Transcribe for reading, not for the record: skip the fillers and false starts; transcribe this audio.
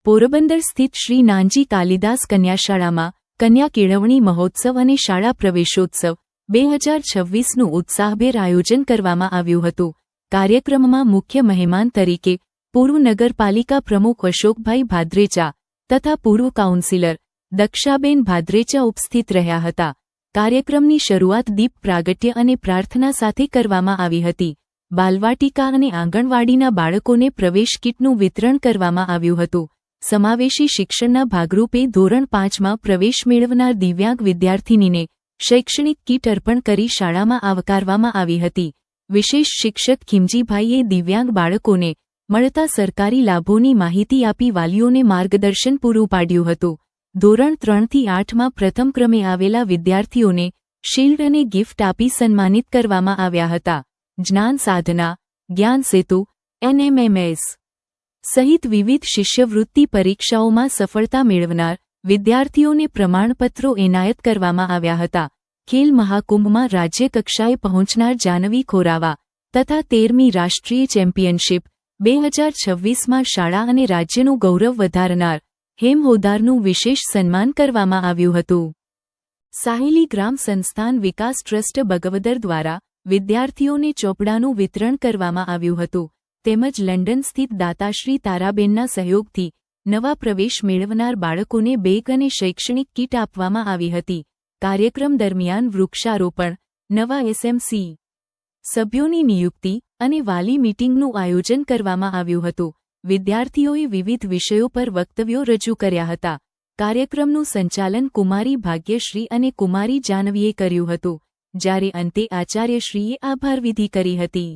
પોરબંદર સ્થિત શ્રી નાનજી કાલિદાસ કન્યાશાળામાં કન્યા કેળવણી મહોત્સવ અને શાળા પ્રવેશોત્સવ 2026નું ઉત્સાહભેર આયોજન કરવામાં આવ્યું હતું। કાર્યક્રમમાં મુખ્ય મહેમાન તરીકે પૂર્વ નગરપાલિકા પ્રમુખ અશોકભાઈ ભાદ્રેચા તથા પૂર્વ કાઉન્સિલર દક્ષાબેન ભાદ્રેચા ઉપસ્થિત રહ્યા હતા। કાર્યક્રમની શરૂઆત દીપ પ્રાગટ્ય અને પ્રાર્થના સાથે કરવામાં આવી હતી। બાલવાટિકા અને આંગણવાડીના બાળકોને પ્રવેશ કીટનું વિતરણ કરવામાં આવ્યું હતું। સમાવેશી શિક્ષણના ભાગરૂપે ધોરણ 5માં પ્રવેશ મેળવનાર દિવ્યાંગ વિદ્યાર્થિનીને શૈક્ષણિક કીટ અર્પણ કરી શાળામાં આવકારવામાં આવી હતી। વિશેષ શિક્ષક ખીમજીભાઈએ દિવ્યાંગ બાળકોને મળતા સરકારી લાભોની માહિતી આપી વાલીઓને માર્ગદર્શન પૂરું પાડ્યું હતું। ધોરણ 3થી 8માં પ્રથમ ક્રમે આવેલા વિદ્યાર્થીઓને શિલ્ડ અને ગિફ્ટ આપી સન્માનિત કરવામાં આવ્યા હતા। જ્ઞાન સાધના, જ્ઞાન સેતુ, NMMS સહિત વિવિધ શિષ્યવૃત્તિ પરીક્ષાઓમાં સફળતા મેળવનાર વિદ્યાર્થીઓને પ્રમાણપત્રો એનાયત કરવામાં આવ્યા હતા। ખેલ મહાકુંભમાં રાજ્ય કક્ષાએ પહોંચનાર જાનવી ખોરાવા તથા 13મી રાષ્ટ્રીય ચેમ્પિયનશિપ 2026માં શાળા અને રાજ્યનું ગૌરવ વધારનાર હેમ હોદારનું વિશેષ સન્માન કરવામાં આવ્યું હતું। સાહેલી ગ્રામ સંસ્થાન વિકાસ ટ્રસ્ટ બગવદર દ્વારા વિદ્યાર્થીઓને ચોપડાનું વિતરણ કરવામાં આવ્યું હતું તેમજ લંડન સ્થિત દાતાશ્રી તારાબેનના સહયોગથી નવા પ્રવેશ મેળવનાર બાળકોને બેગ અને શૈક્ષણિક કીટ આપવામાં આવી હતી। કાર્યક્રમ દરમિયાન વૃક્ષારોપણ, નવા SMC સભ્યોની નિયુક્તિ અને વાલી મીટિંગનું આયોજન કરવામાં આવ્યું હતું। વિદ્યાર્થીઓએ વિવિધ વિષયો પર વક્તવ્યો રજૂ કર્યા હતા। કાર્યક્રમનું સંચાલન કુમારી ભાગ્યશ્રી અને કુમારી જાનવીએ કર્યું હતું, જ્યારે અંતે આચાર્યશ્રીએ આભારવિધિ કરી હતી।